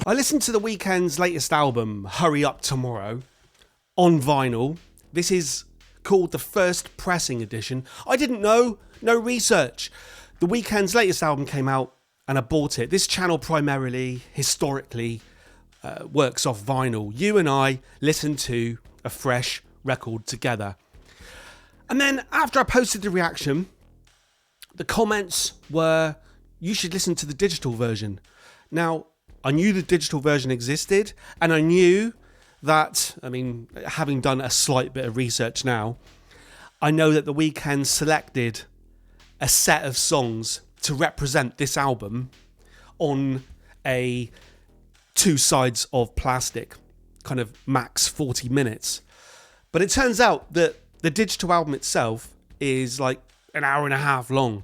I listened to The Weeknd's latest album, Hurry Up Tomorrow, on vinyl. This is called the first pressing edition. I didn't know, no research. The Weeknd's latest album came out and I bought it. This channel primarily, historically, works off vinyl. You and I listen to a fresh record together. And then after I posted the reaction, the comments were, you should listen to the digital version. Now, I knew the digital version existed, and I knew that, having done a slight bit of research now, I know that The Weeknd selected a set of songs to represent this album on a 2 sides of plastic, kind of max 40 minutes. But it turns out that the digital album itself is like an hour and a half long.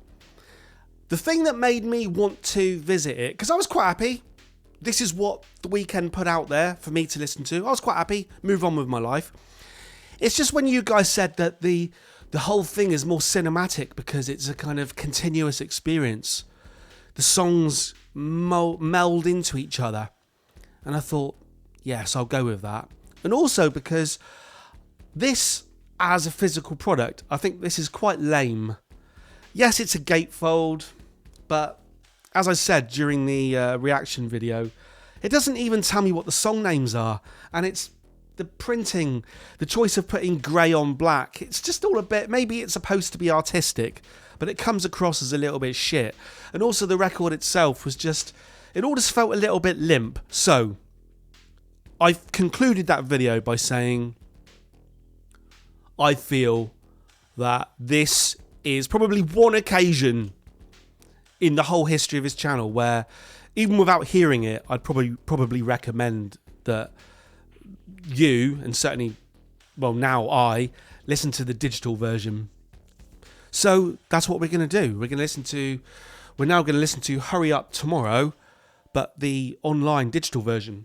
The thing that made me want to visit it, because I was quite happy. This is what The Weeknd put out there for me to listen to. I was quite happy, move on with my life. It's just when you guys said that the whole thing is more cinematic because it's a kind of continuous experience. The songs meld into each other. And I thought, yes, I'll go with that. And also because this, as a physical product, I think this is quite lame. Yes, it's a gatefold, but as I said during the reaction video, it doesn't even tell me what the song names are. And it's the printing, the choice of putting grey on black. It's just all a bit, maybe it's supposed to be artistic, but it comes across as a little bit shit. And also the record itself was just, it all just felt a little bit limp. So I've concluded that video by saying, I feel that this is probably one occasion in the whole history of his channel where, even without hearing it, I'd probably recommend that you, and certainly, well, now I, listen to the digital version. So that's what we're going to do. We're now going to listen to Hurry Up Tomorrow, but the online digital version.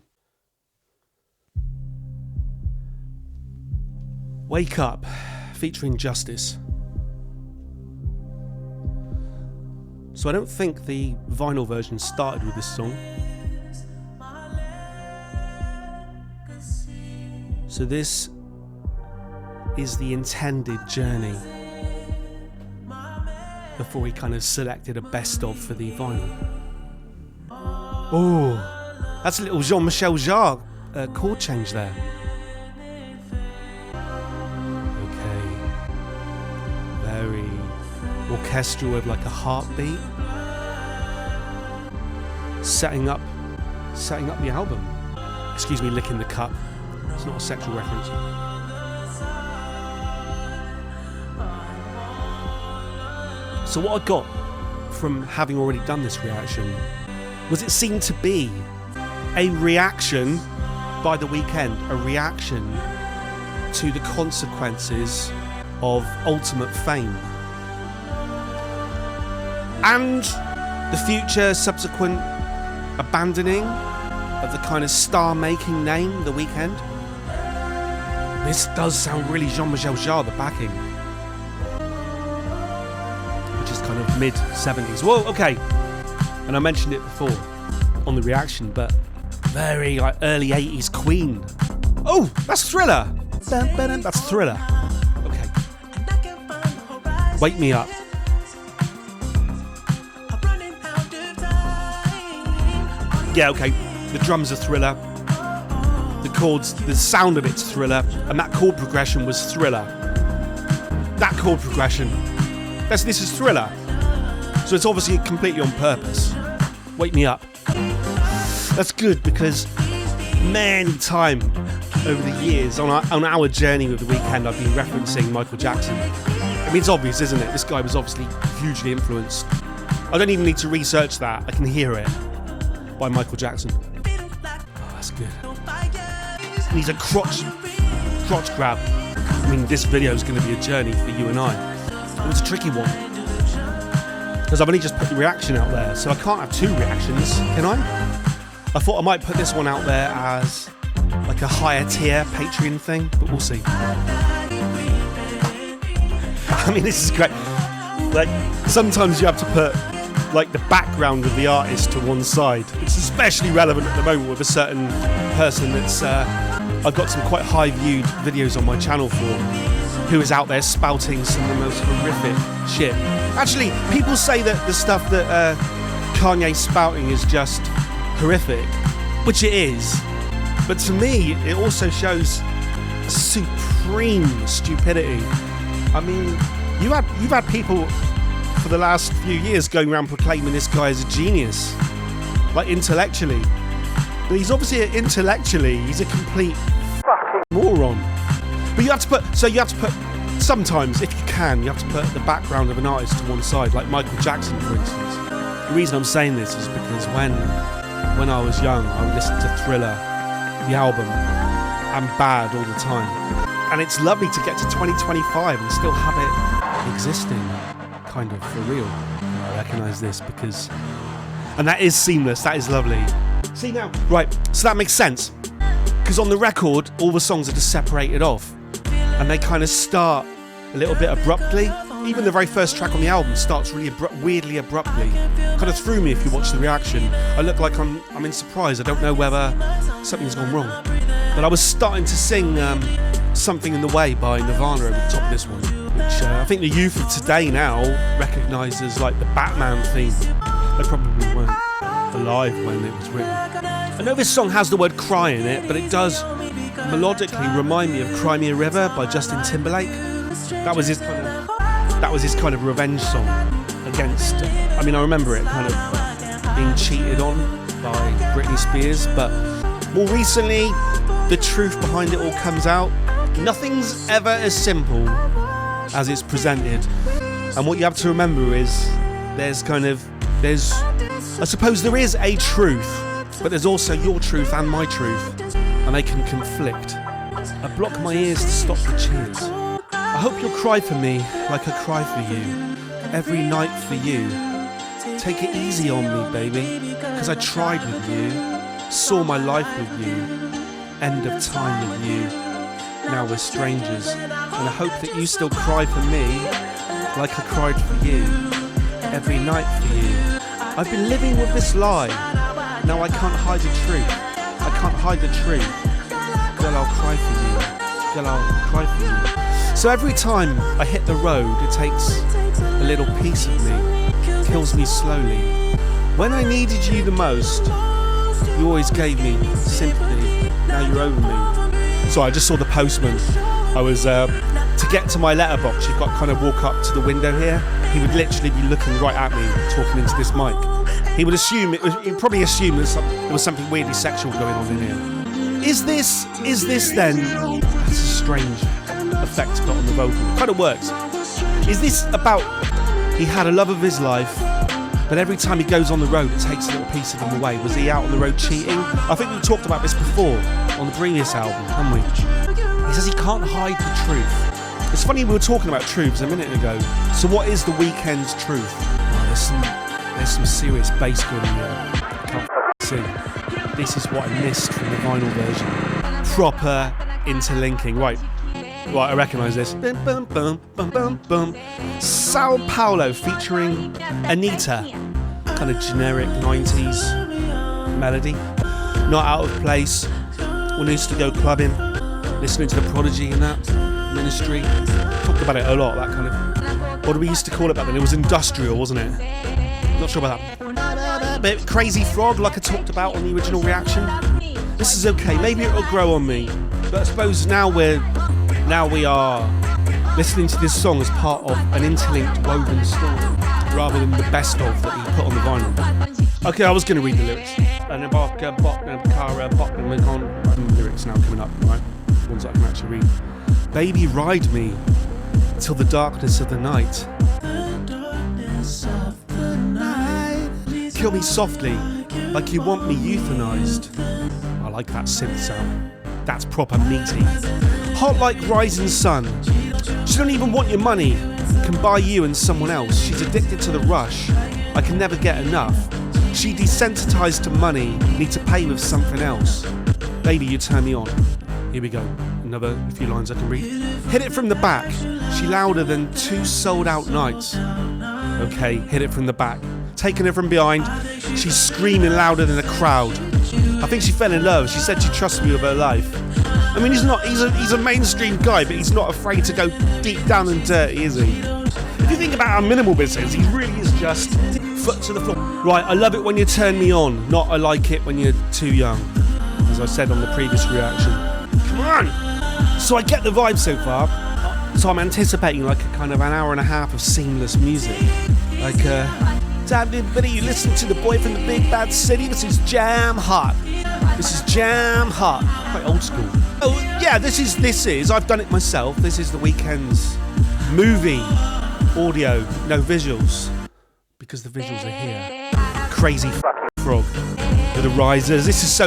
Wake Up, featuring Justice. So I don't think the vinyl version started with this song. So this is the intended journey before he kind of selected a best of for the vinyl. Oh, that's a little Jean-Michel Jarre chord change there. Very orchestral with like a heartbeat, setting up the album. Excuse me, licking the cup. It's not a sexual reference. So what I got from having already done this reaction was it seemed to be a reaction by The Weeknd, a reaction to the consequences of ultimate fame and the future subsequent abandoning of the kind of star-making name The Weeknd. This does sound really Jean-Michel Jarre, the backing, which is kind of mid-70s. Whoa, okay. And I mentioned it before on the reaction, but very like early 80s Queen. Oh, that's Thriller. That's Thriller. Okay. Wake Me Up. Yeah, okay. The drums are Thriller. The chords, the sound of it's Thriller, and that chord progression was Thriller. That chord progression. This is Thriller. So it's obviously completely on purpose. Wake Me Up. That's good because many times over the years on our journey with The Weeknd, I've been referencing Michael Jackson. I mean, it's obvious, isn't it? This guy was obviously hugely influenced. I don't even need to research that. I can hear it by Michael Jackson. Oh, that's good. And he's a crotch grab. I mean, this video is going to be a journey for you and I. It was a tricky one because I've only just put the reaction out there, so I can't have 2 reactions, can I? I thought I might put this one out there as like a higher tier Patreon thing, but we'll see. I mean, this is great. Like, sometimes you have to put like the background of the artist to one side. It's especially relevant at the moment with a certain person that's I've got some quite high viewed videos on my channel for, who is out there spouting some of the most horrific shit. Actually, people say that the stuff that Kanye's spouting is just horrific, which it is, but to me it also shows supreme stupidity. I mean, you've had people for the last few years going around proclaiming this guy is a genius, like intellectually, but he's obviously he's a complete fucking moron. But you have to put sometimes, if you can, you have to put the background of an artist to one side, like Michael Jackson, for instance. The reason I'm saying this is because when I was young, I would listen to Thriller, the album, and Bad all the time. And it's lovely to get to 2025 and still have it existing, kind of, for real. I recognise this because... And that is seamless, that is lovely. See now, right, so that makes sense. Because on the record, all the songs are just separated off. And they kind of start a little bit abruptly. Even the very first track on the album starts really weirdly abruptly. Kind of threw me if you watch the reaction. I look like I'm in surprise. I don't know whether something's gone wrong. But I was starting to sing Something in the Way by Nirvana over the top of this one, which I think the youth of today now recognise as like the Batman theme. They probably weren't alive when it was written. I know this song has the word cry in it, but it does melodically remind me of Cry Me a River by Justin Timberlake. That was his kind of revenge song against, I mean, I remember it kind of being cheated on by Britney Spears, but more recently, the truth behind it all comes out. Nothing's ever as simple as it's presented. And what you have to remember is I suppose there is a truth, but there's also your truth and my truth, and they can conflict. I block my ears to stop the cheers. I hope you'll cry for me like I cry for you, every night for you. Take it easy on me, baby, cause I tried with you, saw my life with you, end of time with you. Now we're strangers, and I hope that you still cry for me like I cried for you, every night for you. I've been living with this lie, now I can't hide the truth, I can't hide the truth. Girl, I'll cry for you, girl, I'll cry for you. So every time I hit the road, it takes a little piece of me, kills me slowly. When I needed you the most, you always gave me sympathy, now you're over me. So I just saw the postman. I was, to get to my letterbox, you've got to kind of walk up to the window here. He would literally be looking right at me, talking into this mic. He'd probably assume there was something weirdly sexual going on in here. Is this then, that's a strange effect got on the vocal. It kind of works. Is this about he had a love of his life, but every time he goes on the road it takes a little piece of him away? Was he out on the road cheating? I think we talked about this before on the previous album, haven't we? He says he can't hide the truth. It's funny, we were talking about truths a minute ago. So what is the Weeknd's truth? Oh, there's some serious bass going in here. I can't sing. This is what I missed from the vinyl version. Proper interlinking. Right, I recognise this. Sao Paulo featuring Anita. Kind of generic 90s melody. Not out of place. When I used to go clubbing, listening to The Prodigy and that, Ministry. Talked about it a lot, that kind of... What do we used to call it back then? It was industrial, wasn't it? Not sure about that. Bit Crazy Frog, like I talked about on the original reaction. This is okay, maybe it'll grow on me. But I suppose now we are listening to this song as part of an interlinked woven story, rather than the best of that he put on the vinyl. Okay, I was going to read the lyrics. And the lyrics now coming up, right? Ones that I can actually read. Baby, ride me till the darkness of the night. Kill me softly, like you want me euthanized. I like that synth sound. That's proper meaty. Hot like rising sun. She don't even want your money. Can buy you and someone else. She's addicted to the rush. I can never get enough. She desensitized to money. Need to pay with something else. Baby, you turn me on. Here we go. Another few lines I can read. Hit it from the back. She louder than 2 sold out nights. Okay, hit it from the back. taking her from behind. She's screaming louder than a crowd. I think she fell in love. She said she trusts me with her life. I mean, he's a mainstream guy, but he's not afraid to go deep down and dirty, is he? If you think about how minimal this is, he really is just foot to the floor. Right, I love it when you turn me on, not I like it when you're too young, as I said on the previous reaction. Come on! So I get the vibe so far. So I'm anticipating like a kind of an hour and a half of seamless music. Like, damn everybody, you listen to the boy from the big bad city. This is jam hot. This is jam hot. Quite old school. Oh yeah, this is. I've done it myself. This is the Weeknd's movie audio, no visuals, because the visuals are here. Crazy fucking frog with the risers. This is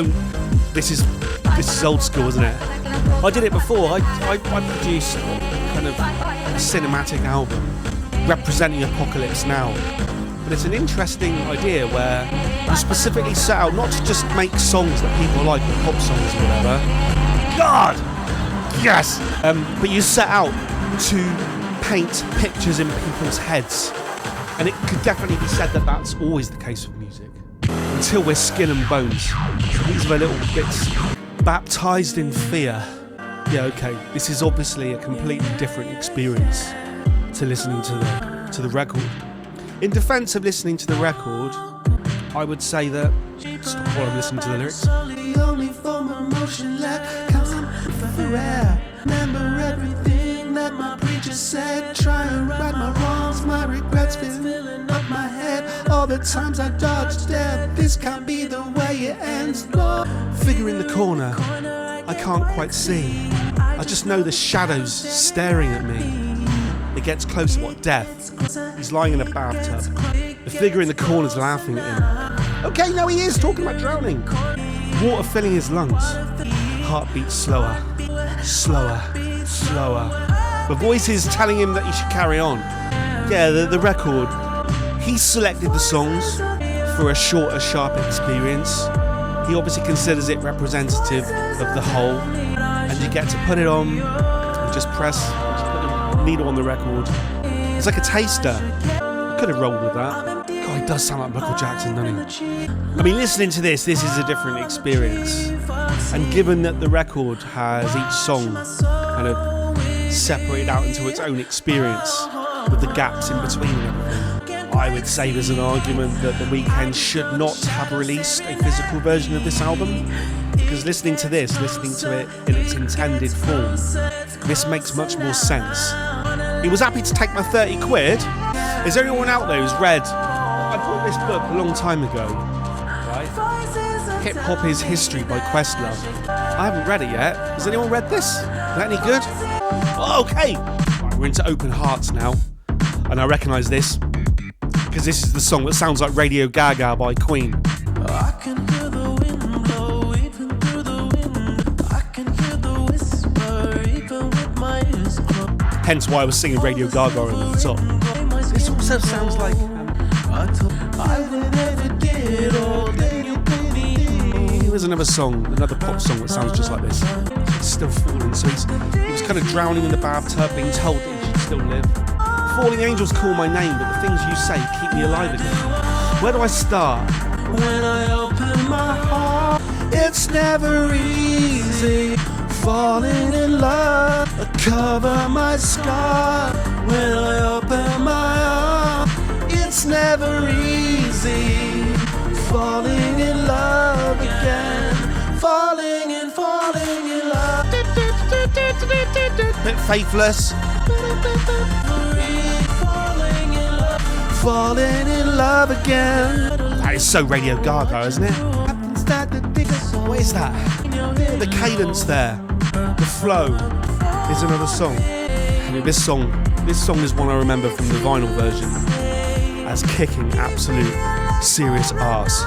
old school, isn't it? I did it before. I produced kind of a cinematic album representing Apocalypse Now. But it's an interesting idea where you specifically set out not to just make songs that people like, the pop songs or whatever. God! Yes! But you set out to paint pictures in people's heads. And it could definitely be said that that's always the case with music. Until we're skin and bones. So these are little bits baptized in fear. Yeah, okay, this is obviously a completely different experience to listening to the record. In defence of listening to the record, I would say that stop while I'm listening to the lyrics. Remember everything that my preacher said. Try and right my wrongs, my regrets filling up my head. All the times I dodged death, this can't be the way it ends. Lord. Figure in the corner, I can't quite see. I just know the shadows staring at me. It gets closer, what, death? He's lying in a bathtub. The figure in the corner's laughing at him. Okay, no, he is talking about drowning. Water filling his lungs. Heartbeat slower, slower, slower. The voice is telling him that he should carry on. Yeah, the record. He selected the songs for a shorter, sharp experience. He obviously considers it representative of the whole. And you get to put it on and just put a needle on the record. It's like a taster. I could have rolled with that. God, he does sound like Michael Jackson, doesn't he? I mean, listening to this is a different experience. And given that the record has each song kind of separated out into its own experience with the gaps in between and everything, I would say there's an argument that The Weeknd should not have released a physical version of this album. Because listening to it in its intended form, this makes much more sense. He was happy to take my 30 quid. Is there anyone out there who's read? I bought this book a long time ago, right? Hip Hop is History by Questlove. I haven't read it yet. Has anyone read this? Is that any good? Oh, okay. Right, we're into Open Hearts now. And I recognise this, because this is the song that sounds like Radio Gaga by Queen. I can hear the wind blow, even through the wind. I can hear the whisper, even with my ears closed. Hence why I was singing Radio Gaga at the top. This also sounds like there's another song, another pop song that sounds just like this. It's still falling, so he was kind of drowning in the bathtub, being told that he should still live. Falling angels call my name, but the things you say keep me alive again. Where do I start? When I open my heart, it's never easy. Falling in love, I cover my scar. When I open my arms, it's never easy. Falling in love again. Falling in love. Bit faithless. Falling in love again. That is so Radio Gaga, isn't it? What is that? The cadence there, the flow is another song. I mean, this song is one I remember from the vinyl version as kicking absolute serious arse.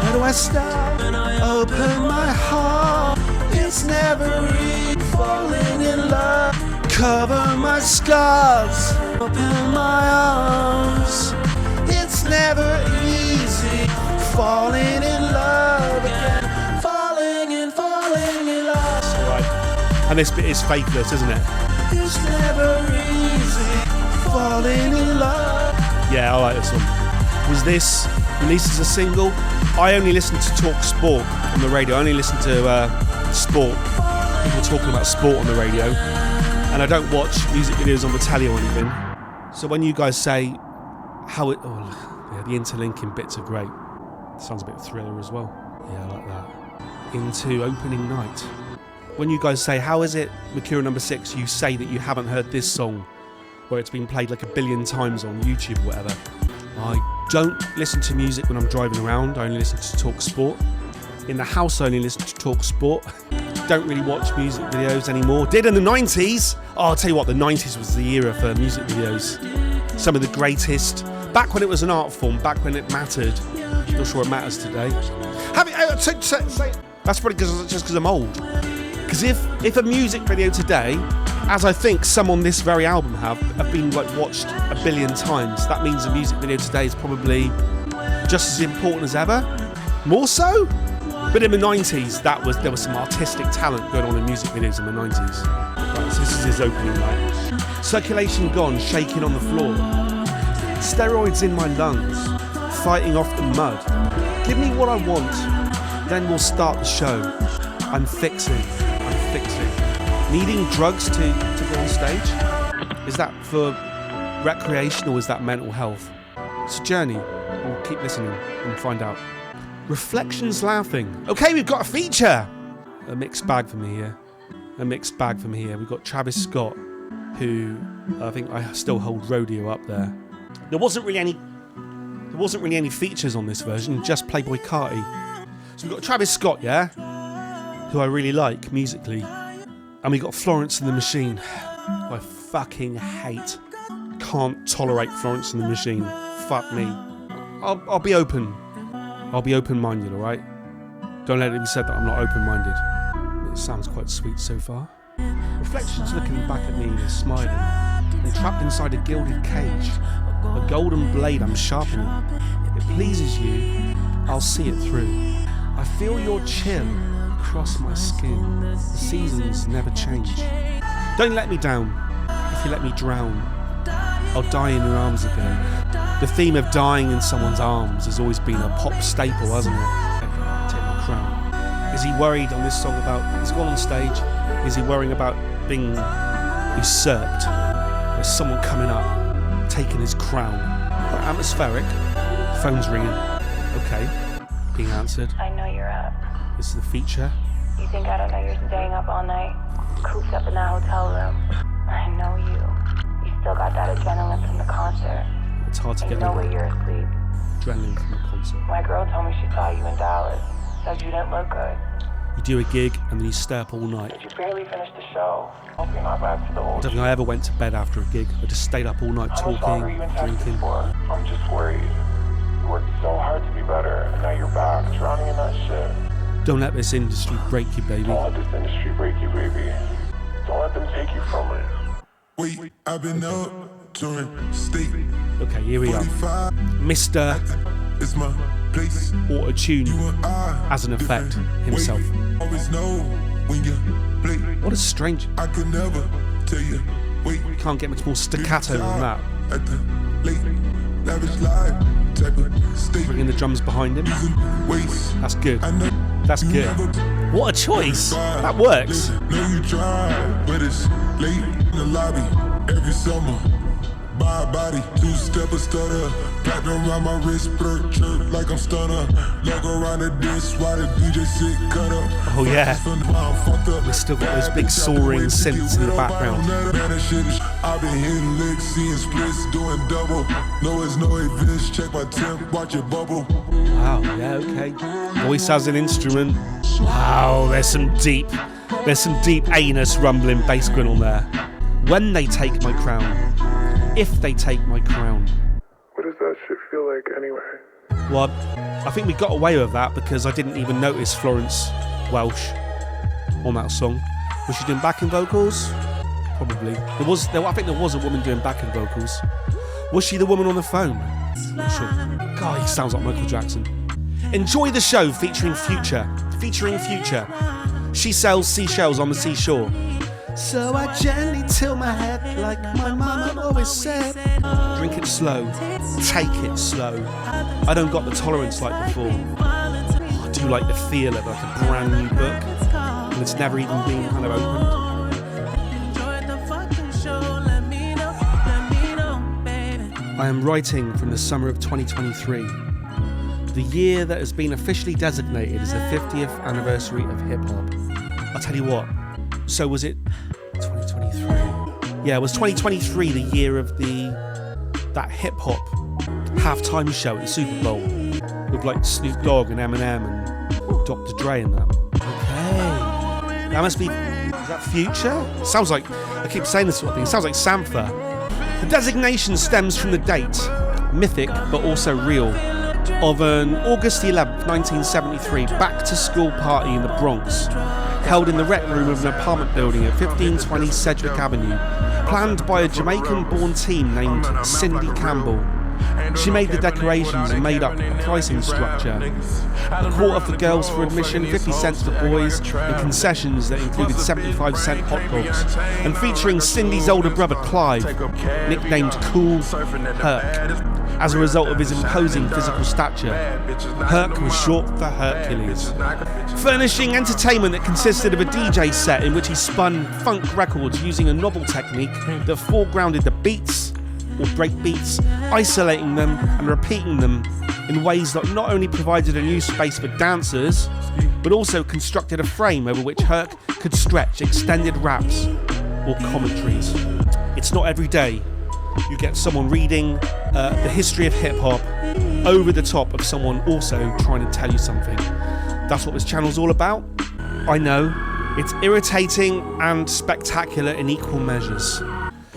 Where do I start? Open my heart, it's never easy. Falling in love, cover my scars. Open my arms, it's never easy. Falling in love again. Falling in love. Right. And this bit is faithless, isn't it? It's never easy. Falling in love. Yeah, I like this one. was this released as a single. I only listen to Talk Sport on the radio. I only listen to sport, people talking about sport on the radio, and I don't watch music videos on the telly or anything. So when you guys say how it, the interlinking bits are great. Sounds a bit of Thriller as well. Yeah, I like that. Into Opening Night. When you guys say, how is it, Mercurial number 6, you say that you haven't heard this song where it's been played like 1 billion times on YouTube or whatever. I don't listen to music when I'm driving around. I only listen to Talk Sport. In the house, I only listen to Talk Sport. Don't really watch music videos anymore. Did in the 90s. Oh, I'll tell you what, the 90s was the era for music videos. Some of the greatest. Back when it was an art form, back when it mattered. Not sure it matters today. That's probably just because I'm old. Because if a music video today, as I think some on this very album have been like watched 1 billion times, that means a music video today is probably just as important as ever. More so? But in the 90s, there was some artistic talent going on in music videos in the 90s. Right, so this is his opening night. Circulation gone, shaking on the floor. Steroids in my lungs, fighting off the mud. Give me what I want, then we'll start the show. I'm fixing. Needing drugs to go on stage? Is that for recreation or is that mental health? It's a journey. We'll keep listening and find out. Reflections laughing. Okay, we've got a feature. A mixed bag for me here. We've got Travis Scott, who I think I still hold Rodeo up there. There wasn't really any features on this version, just Playboy Carti. So we've got Travis Scott, yeah, who I really like musically. And we got Florence and the Machine, who I fucking hate. Can't tolerate Florence and the Machine. Fuck me. I'll be open. I'll be open-minded, alright? Don't let it be said that I'm not open-minded. It sounds quite sweet so far. Reflections looking back at me and smiling. I'm trapped inside a gilded cage. A golden blade I'm sharpening. It pleases you, I'll see it through. I feel your chill across my skin. The seasons never change. Don't let me down. If you let me drown, I'll die in your arms again. The theme of dying in someone's arms has always been a pop staple, hasn't it? Take my crown. Is he worried on this song about, he's gone on stage, is he worrying about being usurped? There's someone coming up, taking his crown. Quite atmospheric. Phone's ringing. Okay. Being answered. I know you're up. This is the feature. You think I don't know you're staying up all night? Cooped up in that hotel room. I know you. You still got that adrenaline from the concert. It's hard to and get you know over. where you're asleep. Adrenaline from the concert. My girl told me she saw you in Dallas. Said you didn't look good. You do a gig and then you stay up all night. Did you barely finish the show? Hope you're not back to the I old. don't think I ever went to bed after a gig. I just stayed up all night How much longer are you in talking, Texas drinking. for? I'm just worried. You worked so hard to be better, and now you're back, drowning in that shit. Don't let this industry break you, baby. Don't let this industry break you, baby. Don't let them take you from it. Wait, I've been up, touring state. Okay, here we are. 45, Mr. it's my place. Auto-Tune You and I, as an effect different himself. way. Always know when you play. What a strange... I could never tell you. Wait, Can't get much more staccato than that. at the late, lavish life type of state. Bringing the drums behind him. Waste. That's good. I know That's you good. never What a choice. That works. know you try, but it's late in the lobby every summer. Buy a body, two-step a stutter. Platinum around my wrist, blur, chirp like I'm stunner. Logo around the disc while the DJ sit cut up. Oh, yeah. We We still got those big soaring synths in the background. I've been hitting licks, seeing splits, doing double. No, it's no events, check my temp, watch it bubble. Wow, yeah, okay. Voice as an instrument. Wow, there's some deep anus rumbling bass grin on there. When they take my crown. If they take my crown. What does that shit feel like anyway? Well, I think we got away with that because I didn't even notice Florence Welch on that song. Was she doing backing vocals? Probably. I think there was a woman doing backing vocals. Was she the woman on the phone? Not sure. God, he sounds like Michael Jackson. Enjoy the show featuring Future. She sells seashells on the seashore. So I gently tilt my head like my mama always said. Drink it slow, take it slow. I don't got the tolerance like before. I do like the feel of like a brand new book, and it's never even been kind of opened. I am writing from the summer of 2023, the year that has been officially designated as the 50th anniversary of hip-hop. I'll tell you what, so was it 2023? Yeah, it was 2023, the year of that hip-hop halftime show at the Super Bowl with like Snoop Dogg and Eminem and Dr. Dre and that. Okay. That must be, is that Future? Sounds like, I keep saying this sort of thing, it sounds like Sampha. The designation stems from the date, mythic but also real, of an August 11th, 1973 back-to-school party in the Bronx, held in the rec room of an apartment building at 1520 Sedgwick Avenue, planned by a Jamaican-born teen named Cindy Campbell. She made the decorations and made up a pricing structure. A quarter for girls for admission, 50 cents for boys, and concessions that included 75-cent hot dogs. And featuring Cindy's older brother Clive, nicknamed Cool Herc, as a result of his imposing physical stature. Herc was short for Hercules. Furnishing entertainment that consisted of a DJ set in which he spun funk records using a novel technique that foregrounded the beats, or break beats, isolating them and repeating them in ways that not only provided a new space for dancers, but also constructed a frame over which Herc could stretch extended raps or commentaries. It's not every day you get someone reading the history of hip-hop over the top of someone also trying to tell you something. That's what this channel's all about. I know, it's irritating and spectacular in equal measures.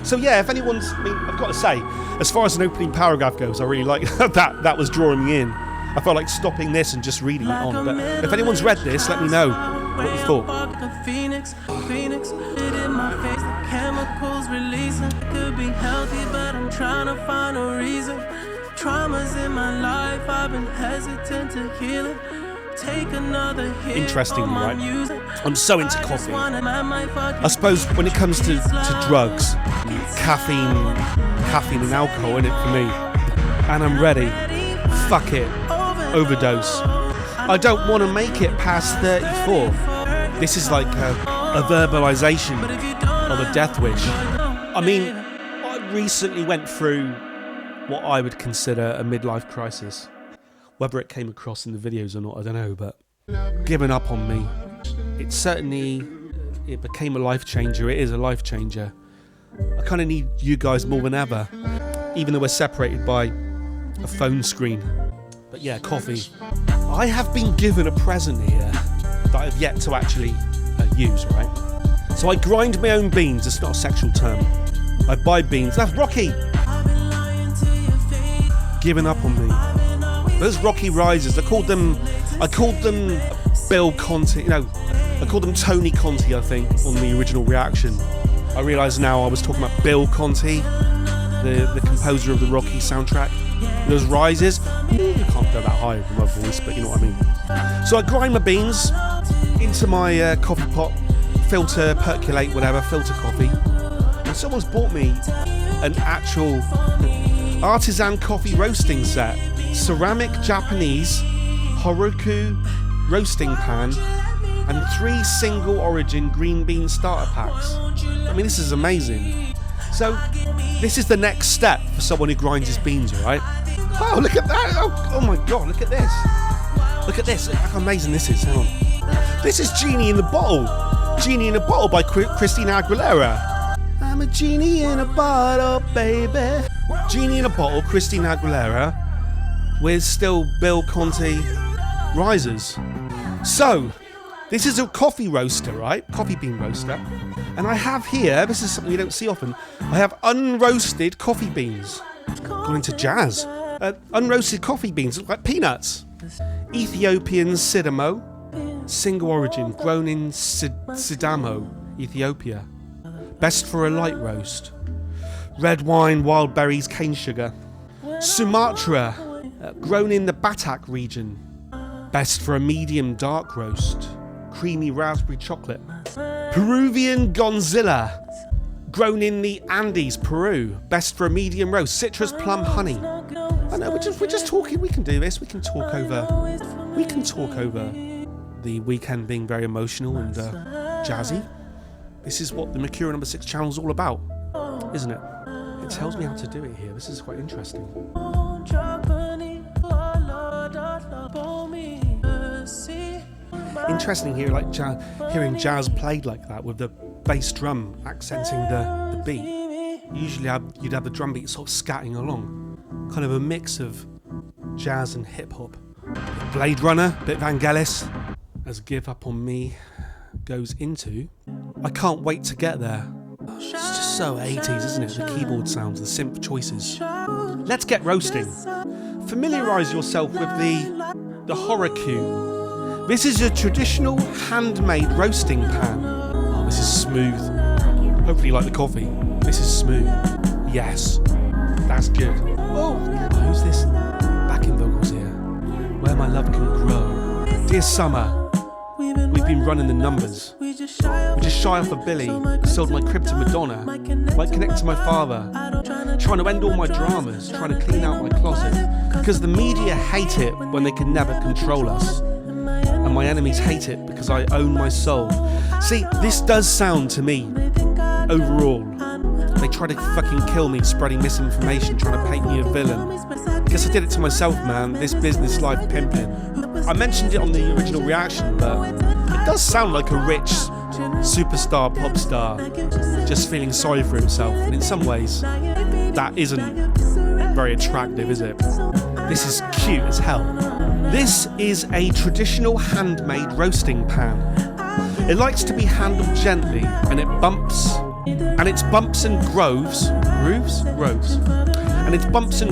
So yeah, if anyone's, I mean, I've got to say, as far as an opening paragraph goes, I really like that was drawing me in. I felt like stopping this and just reading it on. But if anyone's read this, let me know what you thought. Phoenix, it in my face, the chemicals releasing. Could be healthy, but I'm trying to find a reason. Traumas in my life, I've been hesitant to heal it. Take another hit. Interestingly, right? I'm so into coffee. I suppose when it comes to drugs, caffeine and alcohol in it for me. And I'm ready. Fuck it. Overdose. I don't want to make it past 34. This is like a verbalization of a death wish. I mean, I recently went through what I would consider a midlife crisis. Whether it came across in the videos or not, I don't know, but giving up on me. It became a life changer. It is a life changer. I kind of need you guys more than ever, even though we're separated by a phone screen. But yeah, coffee. I have been given a present here that I've yet to actually use, right? So I grind my own beans. It's not a sexual term. I buy beans. That's Rocky. Giving up on me. Those Rocky Risers, I called them Bill Conti, I called them Tony Conti, I think, on the original reaction. I realise now I was talking about Bill Conti, the composer of the Rocky soundtrack. Those rises, you can't go that high with my voice, but you know what I mean. So I grind my beans into my coffee pot, filter, percolate, whatever, filter coffee. And someone's bought me an actual artisan coffee roasting set. Ceramic Japanese Horoku roasting pan and 3 single origin green bean starter packs. I mean, this is amazing. So this is the next step for someone who grinds his beans, right? Oh, look at that. Oh my God, look at this. Look at this. Look how amazing this is. Hang on. This is Genie in the Bottle. Genie in a Bottle by Christina Aguilera. I'm a genie in a bottle, baby. Genie in a Bottle, Christina Aguilera, with still Bill Conti risers. So, this is a coffee roaster, right? Coffee bean roaster. And I have here, this is something you don't see often, I have unroasted coffee beans. Going into jazz. Unroasted coffee beans, look like peanuts. Ethiopian Sidamo, single origin, grown in Sidamo, Ethiopia. Best for a light roast. Red wine, wild berries, cane sugar. Sumatra, grown in the Batak region. Best for a medium dark roast. Creamy raspberry chocolate. Peruvian Gonzilla. Grown in the Andes, Peru. Best for a medium roast. Citrus, plum, honey. I know, we're just talking. We can do this. We can talk over the Weeknd being very emotional and jazzy. This is what the Mercury number 6 channel is all about, isn't it? It tells me how to do it here. This is quite interesting. Interesting here, like hearing jazz played like that with the bass drum accenting the beat. Usually you'd have the drum beat sort of scatting along, kind of a mix of jazz and hip hop. Blade Runner, bit Vangelis, as Give Up On Me goes into. I can't wait to get there. It's just so 80s, isn't it? The keyboard sounds, the synth choices. Let's get roasting. Familiarise yourself with the Horaku. This is a traditional handmade roasting pan. Oh, this is smooth. Hopefully you like the coffee. This is smooth. Yes, that's good. Oh, who's this backing vocals here? Where My Love Can Grow. Dear Summer, we've been running the numbers. We're just shy off a Billy. Sold my crib to Madonna. Might connect to my father. Trying to end all my dramas. Trying to clean out my closet. Because the media hate it when they can never control us. And my enemies hate it because I own my soul. See, this does sound to me, overall, they try to fucking kill me, spreading misinformation, trying to paint me a villain. Guess I did it to myself, man, this business life pimping. I mentioned it on the original reaction, but it does sound like a rich superstar, pop star, just feeling sorry for himself. And in some ways, that isn't very attractive, is it? This is cute as hell. This is a traditional handmade roasting pan. It likes to be handled gently, and its bumps and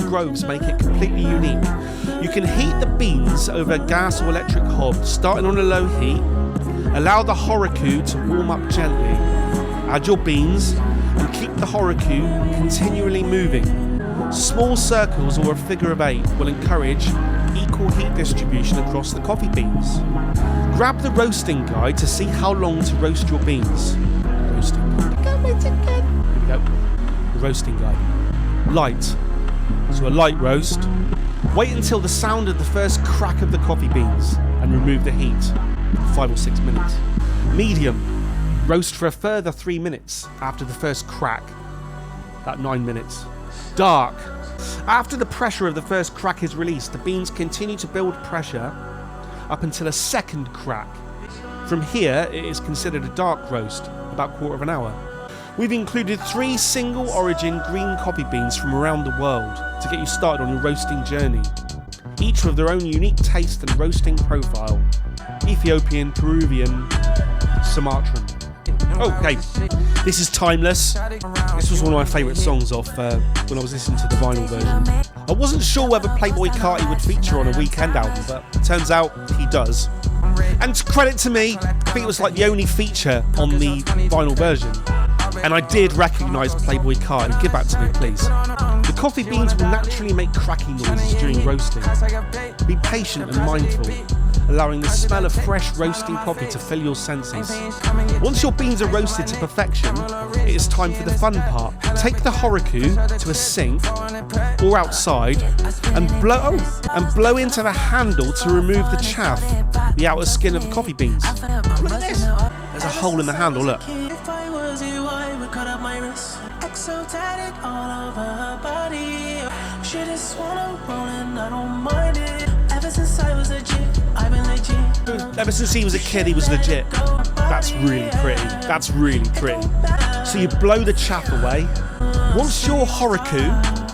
groves make it completely unique. You can heat the beans over a gas or electric hob, starting on a low heat. Allow the Horaku to warm up gently. Add your beans and keep the Horaku continually moving. Small circles or a figure of 8 will encourage equal heat distribution across the coffee beans. Grab the roasting guide to see how long to roast your beans. Roasting guide. Here we go. The roasting guide. Light. So a light roast. Wait until the sound of the first crack of the coffee beans and remove the heat. 5 or 6 minutes. Medium. Roast for a further 3 minutes after the first crack. About 9 minutes. Dark. After the pressure of the first crack is released, the beans continue to build pressure up until a second crack. From here, it is considered a dark roast, about quarter of an hour. We've included 3 single origin green coffee beans from around the world to get you started on your roasting journey. Each with their own unique taste and roasting profile. Ethiopian, Peruvian, Sumatran. Okay, this is timeless. This was one of my favourite songs off when I was listening to the vinyl version. I wasn't sure whether Playboi Carti would feature on a Weeknd album, but it turns out he does. And credit to me, I think it was like the only feature on the vinyl version. And I did recognise Playboi Carti. Give that to me, please. The coffee beans will naturally make cracking noises during roasting. Be patient and mindful, allowing the smell of fresh roasting coffee to fill your senses. Once your beans are roasted to perfection, it is time for the fun part. Take the Horaku to a sink or outside and blow into the handle to remove the chaff, the outer skin of the coffee beans. Look at this. There's a hole in the handle, look. Exotic all over her body. She just wanna roll and I don't mind it. Ever since I was legit, I've been legit. Ever since he was a kid, he was legit. That's really pretty. That's really pretty. So you blow the chaff away. Once your Horaku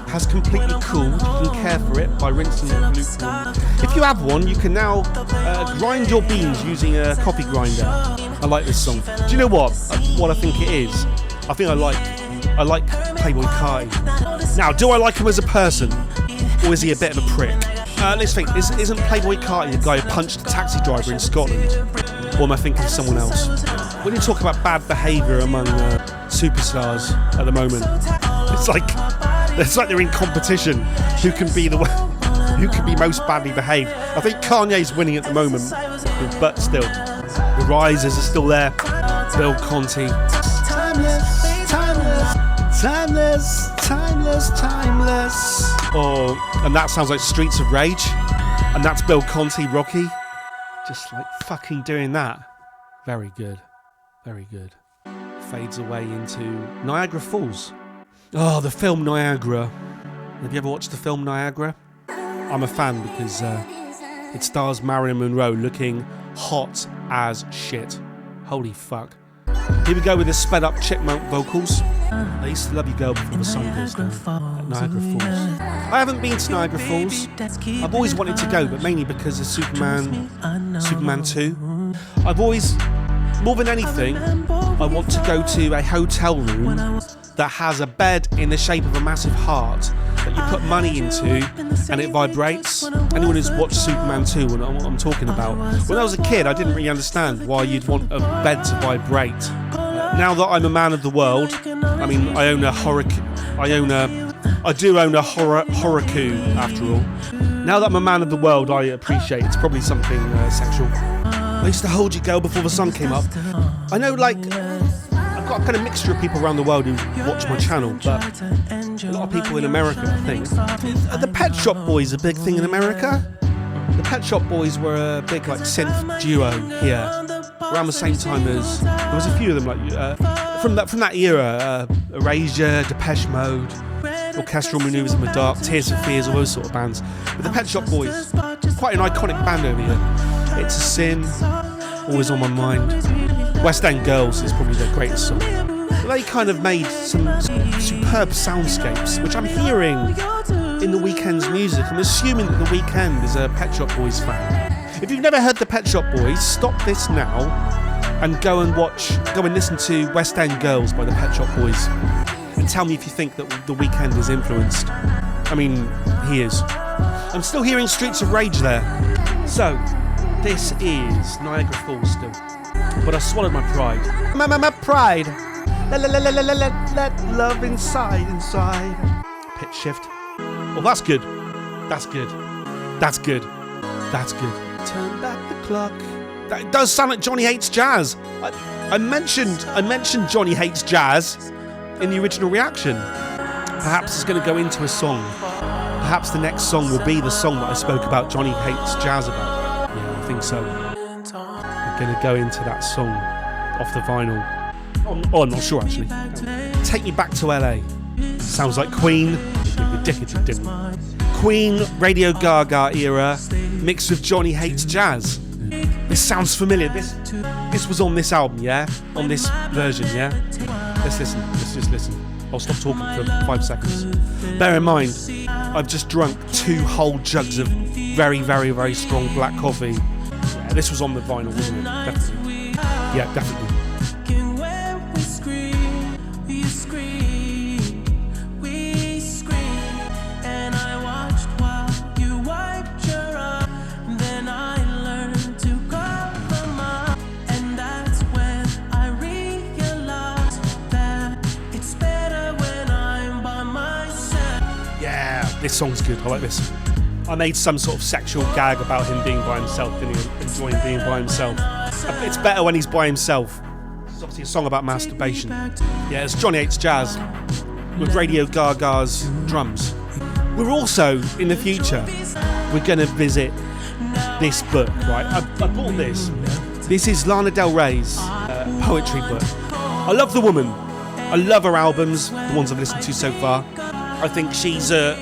has completely cooled, you can care for it by rinsing it with lukewarm. If you have one, you can now grind your beans using a coffee grinder. I like this song. Do you know what? What I think it is? I think I like Playboi Carti. Now, do I like him as a person, or is he a bit of a prick? Let's think. Isn't Playboi Carti the guy who punched a taxi driver in Scotland? Or am I thinking of someone else? When you talk about bad behaviour among superstars at the moment, it's like they're in competition. Who can be most badly behaved? I think Kanye's winning at the moment, but still, the risers are still there. Bill Conti. Timeless. Oh, and that sounds like Streets of Rage. And that's Bill Conti, Rocky. Just like fucking doing that. Very good. Very good. Fades away into Niagara Falls. Oh, the film Niagara. Have you ever watched the film Niagara? I'm a fan because it stars Marilyn Monroe looking hot as shit. Holy fuck. Here we go with the sped up chipmunk vocals. I used to love you, girl, before the sun goes down at Niagara Falls. I haven't been to Niagara Falls. I've always wanted to go, but mainly because of Superman 2. I've always, more than anything, I want to go to a hotel room that has a bed in the shape of a massive heart that you put money into and it vibrates. Anyone who's watched Superman 2 will know what I'm talking about. When I was a kid, I didn't really understand why you'd want a bed to vibrate. Now that I'm a man of the world, I mean, I do own a Horoku after all. Now that I'm a man of the world, I appreciate it's probably something sexual. I used to hold you, girl, before the sun came up. I know, like, I've got a kind of mixture of people around the world who watch my channel, but a lot of people in America, I think. Are the Pet Shop Boys a big thing in America? The Pet Shop Boys were a big, like, synth duo here, around the same time as there was a few of them, like from that era, Erasure, Depeche Mode, Orchestral Manoeuvres in the Dark, Tears for Fears, all those sort of bands. But the Pet Shop Boys, quite an iconic band over here. It's a Sin, always on my mind. West End Girls is probably their greatest song. But they kind of made some superb soundscapes, which I'm hearing in The Weeknd's music. I'm assuming that The Weeknd is a Pet Shop Boys fan. If you've never heard the Pet Shop Boys, stop this now and go and listen to West End Girls by the Pet Shop Boys and tell me if you think that The Weeknd is influenced. I mean, he is. I'm still hearing Streets of Rage there. So, this is Niagara Falls still. But I swallowed my pride. My pride. Let love inside. Pitch shift. Oh, that's good. Turn back the clock. That does sound like Johnny Hates Jazz. I mentioned Johnny Hates Jazz in the original reaction. Perhaps it's going to go into a song. Perhaps the next song will be the song that I spoke about Johnny Hates Jazz about. Yeah, I think so. I'm going to go into that song off the vinyl. Oh, I'm not sure actually. Take Me Back to LA. Sounds like Queen. Queen, Radio Gaga era, mixed with Johnny Hates Jazz. This sounds familiar. This was on this album, yeah? On this version, yeah? Let's just listen. I'll stop talking for 5 seconds. Bear in mind, I've just drunk 2 whole jugs of very, very, very strong black coffee. Yeah, this was on the vinyl, wasn't it? Definitely. Yeah, definitely. This song's good, I like this. I made some sort of sexual gag about him being by himself, didn't he? Enjoying being by himself. It's better when he's by himself. It's obviously a song about masturbation. Yeah, it's Johnny Hates Jazz with Radio Gaga's drums. We're also, in the future, we're going to visit this book, right? I bought this. This is Lana Del Rey's poetry book. I love the woman. I love her albums, the ones I've listened to so far. I think she's a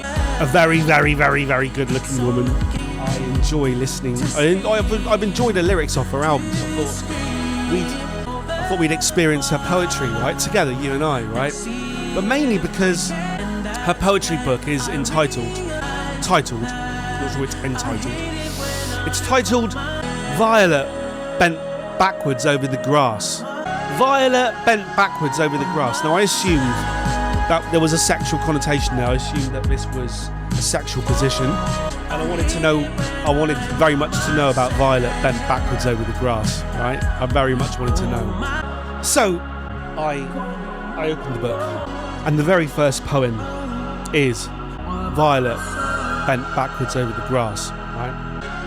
very, very, very, very good-looking woman. I enjoy listening. I've enjoyed her lyrics off her albums. I thought we'd experience her poetry, right, together, you and I, right? But mainly because her poetry book is entitled. Not sure it's entitled. It's titled Violet Bent Backwards Over the Grass. Violet Bent Backwards Over the Grass. Now, I assumed that there was a sexual connotation there. I assumed that this was a sexual position, and I wanted very much to know about Violet bent backwards over the grass, right? I very much wanted to know. So I opened the book, and the very first poem is Violet bent backwards over the grass, right?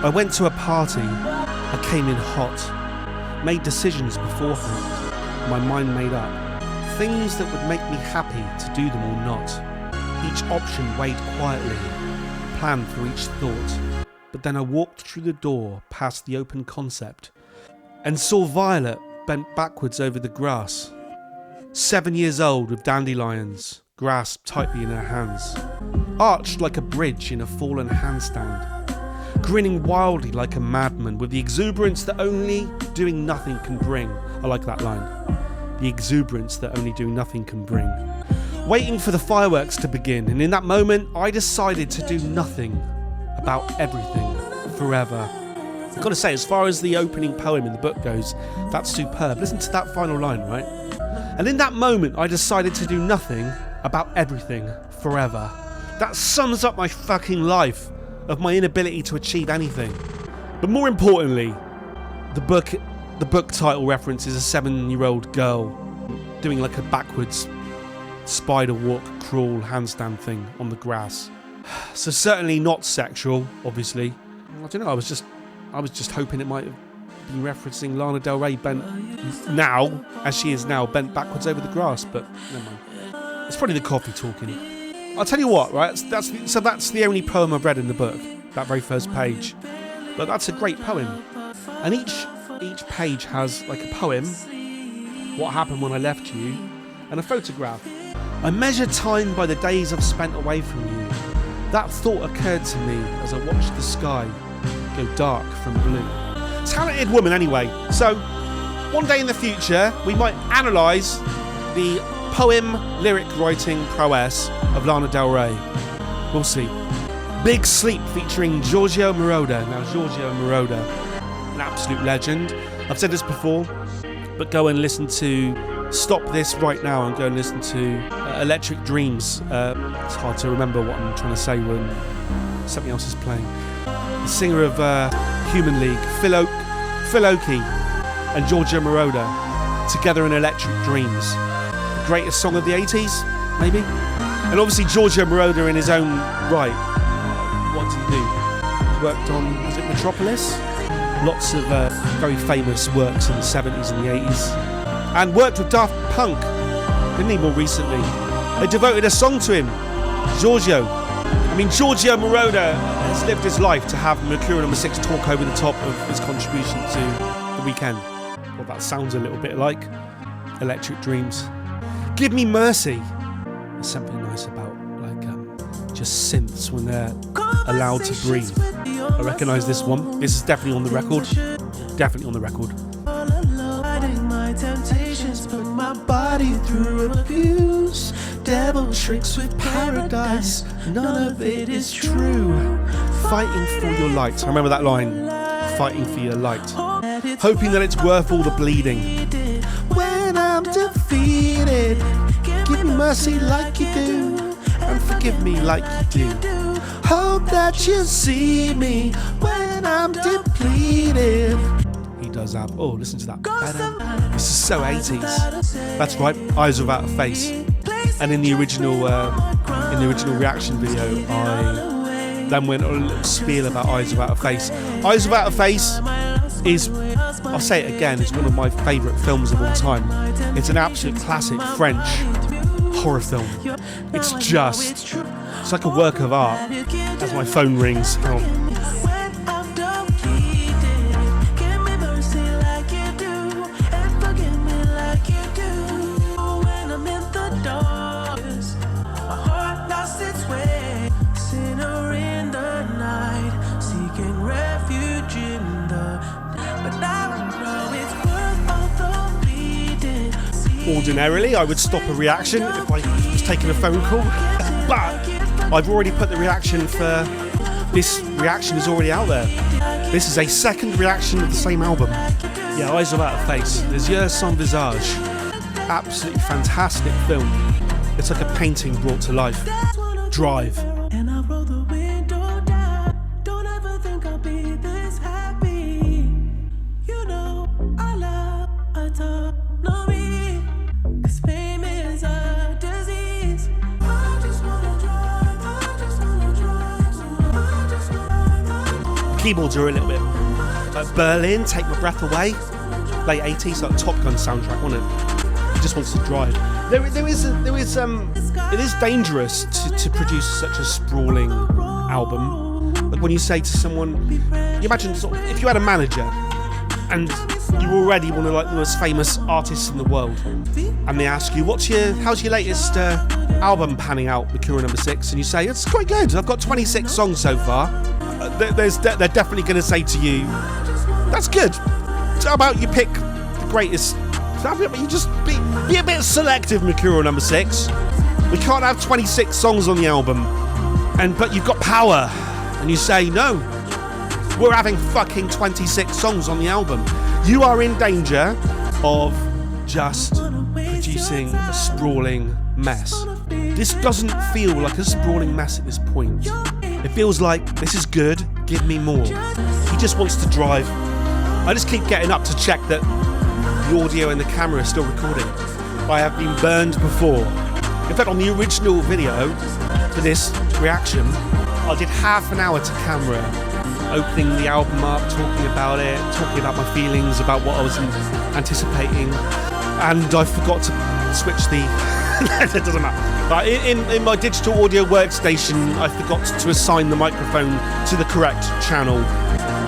I went to a party, I came in hot, made decisions beforehand, my mind made up. Things that would make me happy to do them or not. Each option weighed quietly, planned for each thought. But then I walked through the door past the open concept and saw Violet bent backwards over the grass. 7 years old with dandelions grasped tightly in her hands, arched like a bridge in a fallen handstand, grinning wildly like a madman with the exuberance that only doing nothing can bring. I like that line. The exuberance that only doing nothing can bring. Waiting for the fireworks to begin, and in that moment I decided to do nothing about everything forever. I've got to say, as far as the opening poem in the book goes, that's superb. Listen to that final line, right? And in that moment I decided to do nothing about everything forever. That sums up my fucking life of my inability to achieve anything. But more importantly, the book title references a 7-year-old girl doing like a backwards spider walk, crawl, handstand thing on the grass. So certainly not sexual, obviously. I don't know, I was just hoping it might have been referencing Lana Del Rey bent now, as she is now, bent backwards over the grass, but never mind. It's probably the coffee talking. I'll tell you what, right? That's the only poem I've read in the book, that very first page. But that's a great poem. And each page has like a poem, what happened when I left you, and a photograph. I measure time by the days I've spent away from you. That thought occurred to me as I watched the sky go dark from blue. Talented woman anyway. So one day in the future we might analyse the poem lyric writing prowess of Lana Del Rey. We'll see. Big Sleep featuring Giorgio Moroder. Now Giorgio Moroder, an absolute legend. I've said this before, but go and listen to stop this right now and go and listen to Electric Dreams. It's hard to remember what I'm trying to say when something else is playing. The singer of Human League, Phil Oakey and Giorgio Moroder, together in Electric Dreams. The greatest song of the 80s, maybe? And obviously Giorgio Moroder in his own right. What did he do? He worked on, was it Metropolis? Lots of very famous works in the 70s and the 80s. And worked with Daft Punk, didn't he, more recently? They devoted a song to him, Giorgio. I mean, Giorgio Moroder has lived his life to have Mercury No. 6 talk over the top of his contribution to The Weeknd. Well, that sounds a little bit like Electric Dreams. Give Me Mercy. There's something nice about just synths when they're allowed to breathe. I recognise this one. This is definitely on the record. Definitely on the record. My temptations put my body through abuse. Devil tricks with paradise. None of it is true. Fighting for your light. I remember that line. Fighting for your light. Hoping that it's worth all the bleeding. When I'm defeated, give me mercy like you do. And forgive me like you do. Hope that you see me when I'm depleted. He does have. Oh, listen to that. This is so 80s. That's right. Eyes Without a Face. And in the original reaction video, I then went on a little spiel about Eyes Without a Face. Eyes Without a Face is, I'll say it again, it's one of my favourite films of all time. It's an absolute classic French horror film. It's like a work of art. As my phone rings. Oh. Ordinarily, I would stop a reaction if I was taking a phone call, but I've already put the reaction for this reaction is already out there. This is a second reaction of the same album. Yeah, Eyes Without a Face. Les Yeux Sans Visage. Absolutely fantastic film. It's like a painting brought to life. Drive. Keyboards are a little bit like Berlin, Take My Breath Away, late 80s, like Top Gun soundtrack, wasn't it? just wants to drive. It is dangerous to produce such a sprawling album. Like when you say to someone, you imagine sort of, if you had a manager and you're already one of like the most famous artists in the world, and they ask you, how's your latest album panning out, Mercurial Number 6, and you say, it's quite good, I've got 26 songs so far. They're definitely going to say to you, that's good. How about you pick the greatest? How about you just be a bit selective, Mercurial Number 6? We can't have 26 songs on the album, but you've got power, and you say no. We're having fucking 26 songs on the album. You are in danger of just producing a sprawling mess. This doesn't feel like a sprawling mess at this point. It feels like, this is good, give me more. He just wants to drive. I just keep getting up to check that the audio and the camera are still recording. I have been burned before. In fact, on the original video for this reaction, I did half an hour to camera, opening the album up, talking about it, talking about my feelings, about what I was anticipating, and I forgot to switch the... It doesn't matter. But in my digital audio workstation, I forgot to assign the microphone to the correct channel,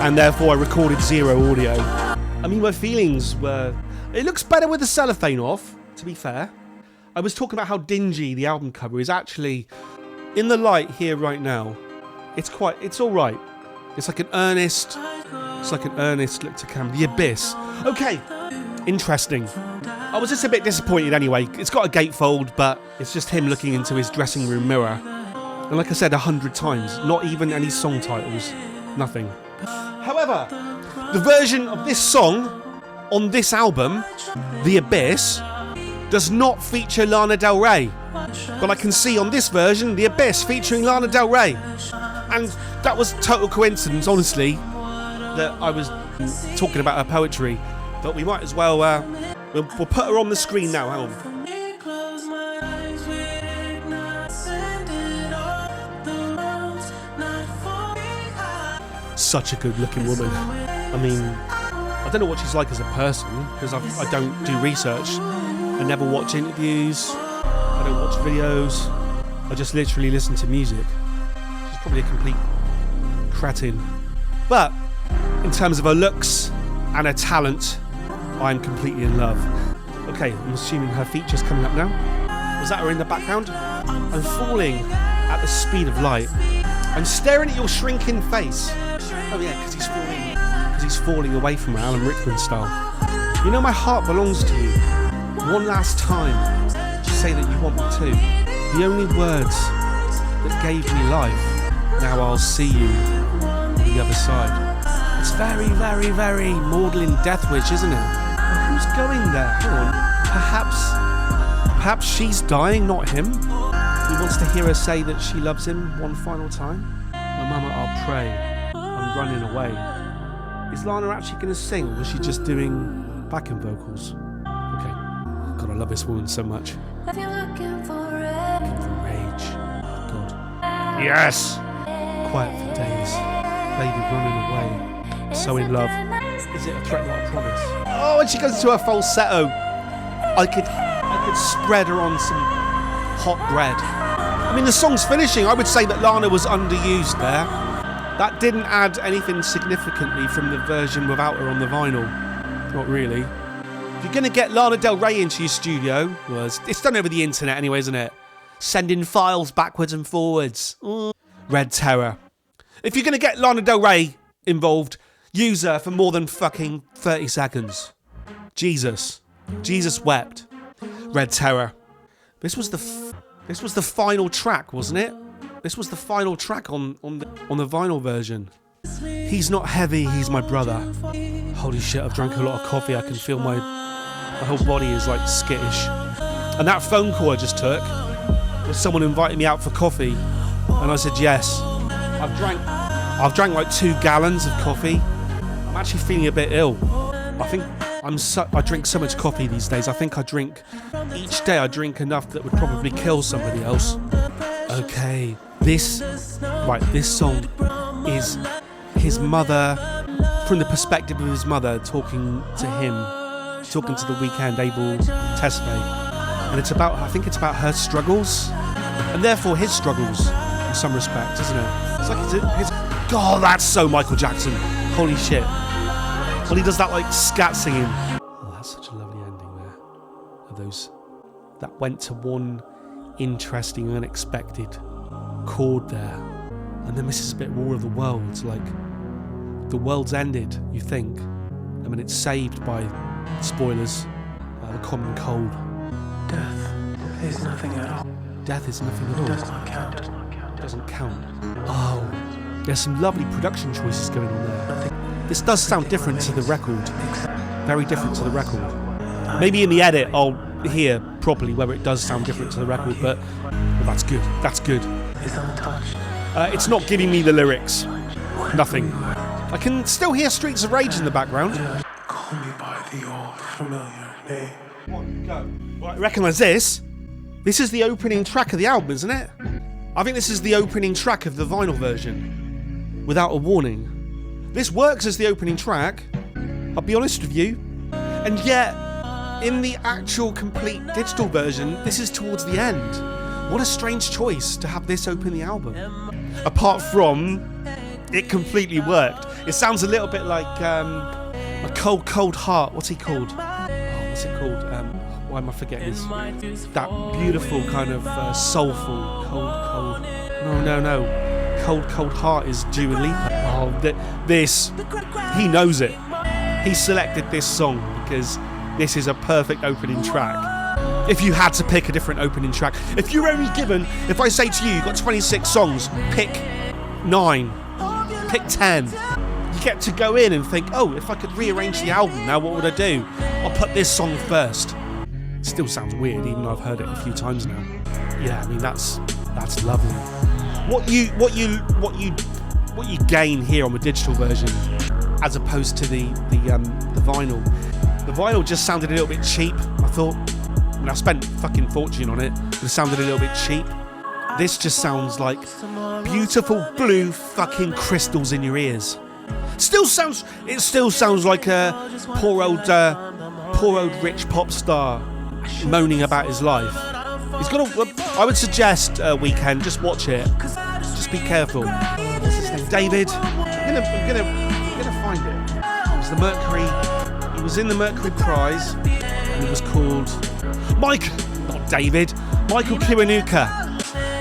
and therefore I recorded zero audio. I mean, my feelings were... It looks better with the cellophane off, to be fair. I was talking about how dingy the album cover is. Actually, in the light here right now, it's all right. It's like an earnest look to camera. The Abyss. Okay, interesting. I was just a bit disappointed anyway. It's got a gatefold, but it's just him looking into his dressing room mirror. And like I said 100 times, not even any song titles. Nothing. However, the version of this song on this album, The Abyss, does not feature Lana Del Rey. But I can see on this version, The Abyss featuring Lana Del Rey. And that was total coincidence, honestly, that I was talking about her poetry. But we might as well, we'll put her on the screen now, hang on. Such a good looking woman. I mean, I don't know what she's like as a person, because I don't do research. I never watch interviews, I don't watch videos, I just literally listen to music. She's probably a complete cretin. But, in terms of her looks and her talent, I'm completely in love. Okay, I'm assuming her feature's coming up now. Was that her in the background? I'm falling at the speed of light. I'm staring at your shrinking face. Oh yeah, because he's falling away from her, Alan Rickman style. You know my heart belongs to you. One last time, say that you want me to. The only words that gave me life. Now I'll see you on the other side. It's very, very, very maudlin Death Wish, isn't it? Well, who's going there? Hang on. Perhaps she's dying, not him. He wants to hear her say that she loves him one final time. My mama, I'll pray. I'm running away. Is Lana actually going to sing, or was she just doing backing vocals? Okay. God, I love this woman so much. Looking for rage. God. Yes! Quiet for days. Baby running away. So in love. Is it a threat, not a promise? Oh, and she goes into her falsetto. I could spread her on some hot bread. I mean, the song's finishing. I would say that Lana was underused there. That didn't add anything significantly from the version without her on the vinyl. Not really. If you're going to get Lana Del Rey into your studio, well, it's done over the internet anyway, isn't it? Sending files backwards and forwards. Red Terror. If you're going to get Lana Del Rey involved, use her for more than fucking 30 seconds. Jesus wept. Red Terror. This was the final track, wasn't it? This was the final track on the vinyl version. He's not heavy, he's my brother. Holy shit, I've drank a lot of coffee. I can feel my whole body is like skittish. And that phone call I just took was someone inviting me out for coffee, and I said yes. I've drank like 2 gallons of coffee. I'm actually feeling a bit ill. I think I drink so much coffee these days. I think each day I drink enough that would probably kill somebody else. Okay, this song is his mother, from the perspective of his mother talking to him talking to the Weeknd, Abel Tesfaye, and I think it's about her struggles, and therefore his struggles in some respects, isn't it? It's like his. God, that's so Michael Jackson. Holy shit! When he does that like scat singing. Oh, that's such a lovely ending there. Of those that went to one interesting, unexpected chord there, and then this is a bit War of the Worlds. Like the world's ended, you think. I mean, it's saved by spoilers, the common cold. Death is nothing at all. Death is nothing at all. Does not count. Doesn't count. Oh, there's some lovely production choices going on there. This does sound different to the record. Very different to the record. Maybe in the edit I'll hear properly whether it does sound different to the record, but that's good. That's good. Is untouched. It's not giving me the lyrics. Nothing. I can still hear Streets of Rage in the background. Call me by the old familiar name. One, go. Right, recognise this? This is the opening track of the album, isn't it? I think this is the opening track of the vinyl version. Without a warning. This works as the opening track, I'll be honest with you. And yet, in the actual complete digital version, this is towards the end. What a strange choice to have this open the album. Apart from, it completely worked. It sounds a little bit like a Cold, Cold Heart. What's he called? What's it called? Why am I forgetting this? That beautiful kind of soulful, cold. No. Cold, Cold Heart is Dua Lipa. Oh, this. He knows it. He selected this song because this is a perfect opening track. If you had to pick a different opening track, if you're only given, if I say to you, you've got 26 songs, pick 9, pick 10. You get to go in and think, oh, if I could rearrange the album now, what would I do? I'll put this song first. It still sounds weird, even though I've heard it a few times now. Yeah, I mean that's lovely. What you gain here on the digital version, as opposed to the vinyl. The vinyl just sounded a little bit cheap. I thought. I mean, I spent fucking fortune on it, but it sounded a little bit cheap. This just sounds like beautiful blue fucking crystals in your ears. It still sounds like a poor old rich pop star moaning about his life. I would suggest Weeknd, just watch it. Just be careful. What's his name? David. I'm gonna find it. He was in the Mercury Prize, and it was called Michael Kiwanuka.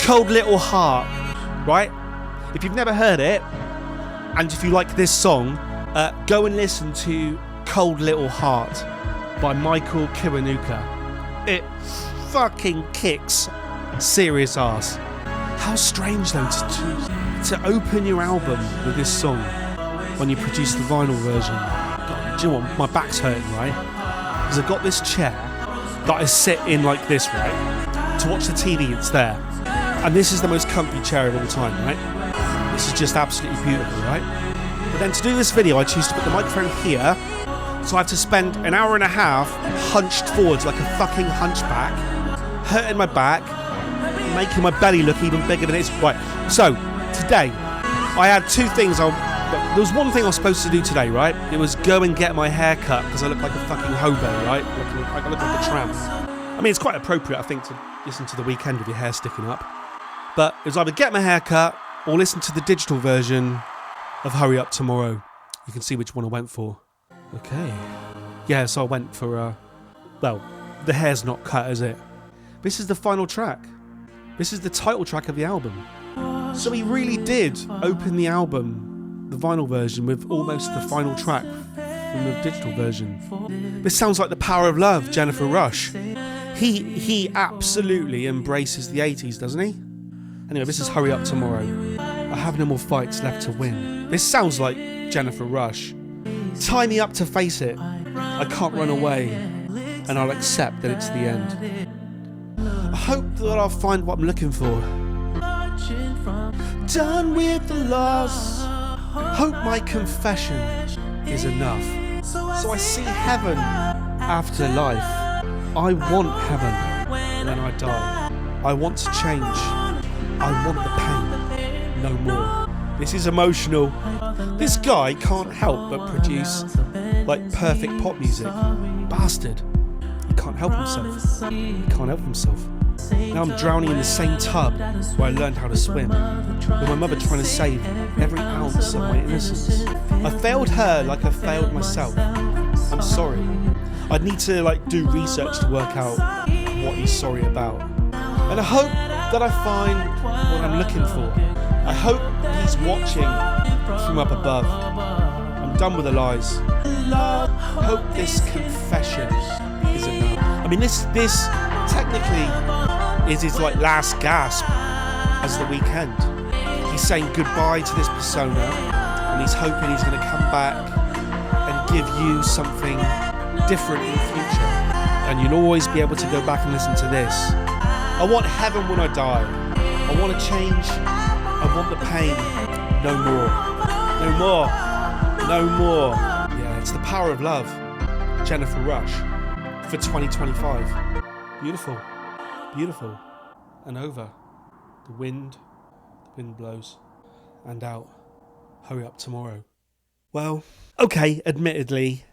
Cold Little Heart. Right? If you've never heard it, and if you like this song, go and listen to Cold Little Heart by Michael Kiwanuka. It fucking kicks serious ass. How strange though to open your album with this song when you produce the vinyl version. God, do you know what? My back's hurting, right? Because I've got this chair that I sit in like this, right? To watch the TV, it's there. And this is the most comfy chair of all time, right? This is just absolutely beautiful, right? But then to do this video, I choose to put the microphone here, so I have to spend an hour and a half hunched forwards like a fucking hunchback, hurting my back, making my belly look even bigger than it is. Right, so today, I had two things. There was one thing I was supposed to do today, right? It was go and get my hair cut, because I look like a fucking hobo, right? I look like a tramp. I mean, it's quite appropriate, I think, to listen to The Weeknd with your hair sticking up. But it was either get my hair cut or listen to the digital version of Hurry Up Tomorrow. You can see which one I went for. Okay. Yeah, so I went for, the hair's not cut, is it? This is the final track. This is the title track of the album. So he really did open the album, the vinyl version, with almost the final track from the digital version. This sounds like the power of love, Jennifer Rush. He absolutely embraces the 80s, doesn't he? Anyway, this is Hurry Up Tomorrow. I have no more fights left to win. This sounds like Jennifer Rush. Tie me up to face it. I can't run away, and I'll accept that it's the end. I hope that I'll find what I'm looking for. Done with the loss. Hope my confession is enough. So I see heaven after life. I want heaven when I die. I want to change. I want the pain. No more. This is emotional. This guy can't help but produce like perfect pop music. Bastard. He can't help himself. He can't help himself. Now I'm drowning in the same tub where I learned how to swim, with my mother trying to save every ounce of my innocence. I failed her like I failed myself. I'm sorry. I'd need to do research to work out what he's sorry about. And I hope that I find what I'm looking for. I hope he's watching from up above. I'm done with the lies. I hope this confession is enough. I mean, this technically is his last gasp as The Weeknd. He's saying goodbye to this persona, and he's hoping he's going to come back and give you something different in the future. And you'll always be able to go back and listen to this. I want heaven when I die. I want to change. I want the pain. No more. No more. No more. Yeah, it's the power of love. Jennifer Rush for 2025. Beautiful. Beautiful. And over. The wind blows. And out. Hurry up tomorrow. Well, okay, admittedly,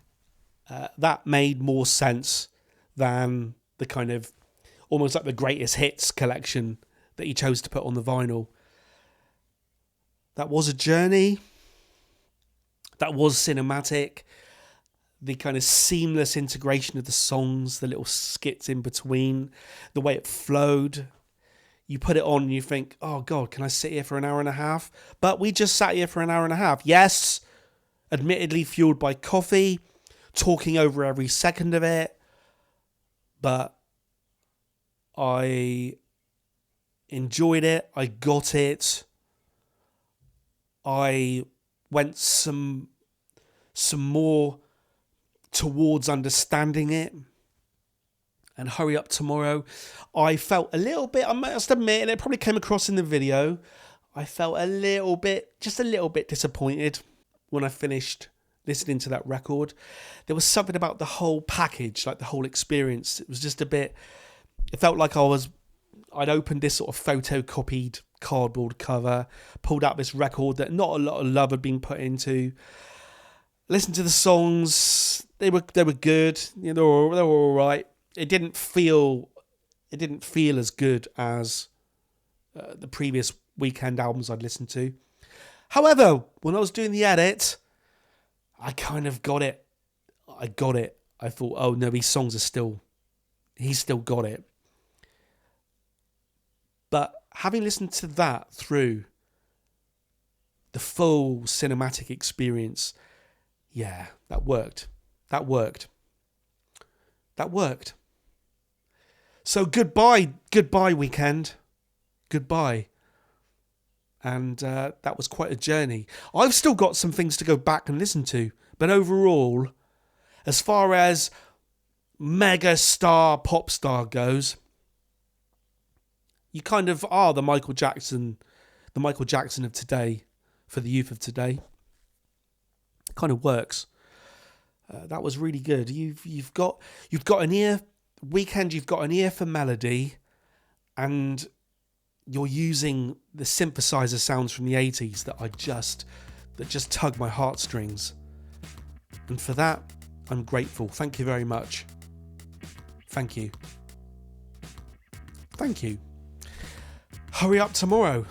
that made more sense than the kind of almost like the greatest hits collection that he chose to put on the vinyl. That was a journey. That was cinematic. The kind of seamless integration of the songs, the little skits in between, the way it flowed. You put it on and you think, oh God, can I sit here for an hour and a half? But we just sat here for an hour and a half. Yes, admittedly fueled by coffee, talking over every second of it. But I enjoyed it. I got it. I went some more towards understanding it. And Hurry Up Tomorrow, I felt a little bit, I must admit, and it probably came across in the video, I felt just a little bit disappointed when I finished listening to that record. There was something about the whole package, like the whole experience. It was just a bit, it felt like I'd opened this sort of photocopied cardboard cover, pulled out this record that not a lot of love had been put into. Listened to the songs, they were good, they were all right. It didn't feel as good as the previous Weeknd albums I'd listened to. However, when I was doing the edit, I kind of got it. I got it. I thought, oh no, he's still got it. But having listened to that through the full cinematic experience, yeah, that worked. So goodbye Weeknd. Goodbye. And that was quite a journey. I've still got some things to go back and listen to. But overall, as far as mega star, pop star goes, you kind of are the Michael Jackson of today for the youth of today. It kind of works. That was really good. You've got an ear, Weeknd. You've got an ear for melody, and you're using the synthesizer sounds from the 80s that just tug my heartstrings. And for that, I'm grateful. Thank you very much. Thank you. Hurry Up Tomorrow.